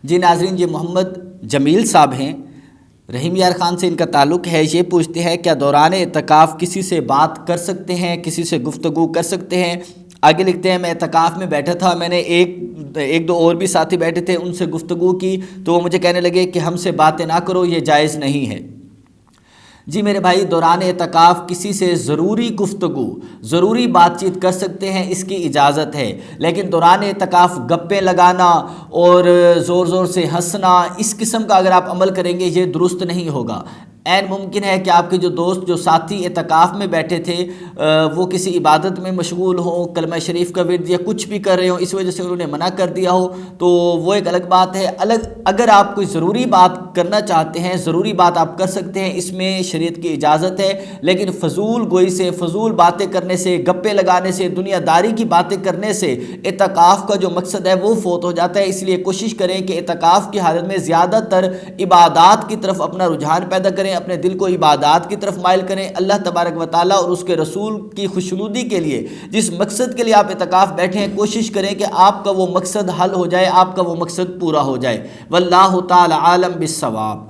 جی ناظرین، یہ محمد جمیل صاحب ہیں، رحیم یار خان سے ان کا تعلق ہے۔ یہ پوچھتے ہیں کیا دوران اعتکاف کسی سے بات کر سکتے ہیں، کسی سے گفتگو کر سکتے ہیں؟ آگے لکھتے ہیں میں اعتکاف میں بیٹھا تھا، میں نے ایک دو اور بھی ساتھی بیٹھے تھے، ان سے گفتگو کی تو وہ مجھے کہنے لگے کہ ہم سے باتیں نہ کرو، یہ جائز نہیں ہے۔ جی میرے بھائی، دوران اعتکاف کسی سے ضروری گفتگو، ضروری بات چیت کر سکتے ہیں، اس کی اجازت ہے، لیکن دوران اعتکاف گپیں لگانا اور زور زور سے ہنسنا، اس قسم کا اگر آپ عمل کریں گے یہ درست نہیں ہوگا۔ عین ممکن ہے کہ آپ کے جو دوست، جو ساتھی اعتکاف میں بیٹھے تھے وہ کسی عبادت میں مشغول ہوں، کلمہ شریف کا ورد یا کچھ بھی کر رہے ہوں، اس وجہ سے انہوں نے منع کر دیا ہو تو وہ ایک الگ بات ہے۔ اگر آپ کوئی ضروری بات کرنا چاہتے ہیں، ضروری بات آپ کر سکتے ہیں، اس میں شریعت کی اجازت ہے، لیکن فضول گوئی سے، فضول باتیں کرنے سے، گپے لگانے سے، دنیا داری کی باتیں کرنے سے اعتکاف کا جو مقصد ہے وہ فوت ہو جاتا ہے۔ اس لیے کوشش کریں کہ اعتکاف کی حالت میں زیادہ تر عبادات کی طرف اپنا رجحان پیدا کریں، اپنے دل کو عبادات کی طرف مائل کریں۔ اللہ تبارک و تعالیٰ اور اس کے رسول کی خوشنودی کے لیے، جس مقصد کے لیے آپ اعتکاف بیٹھے ہیں، کوشش کریں کہ آپ کا وہ مقصد حل ہو جائے، آپ کا وہ مقصد پورا ہو جائے۔ واللہ تعالی عالم بالصواب۔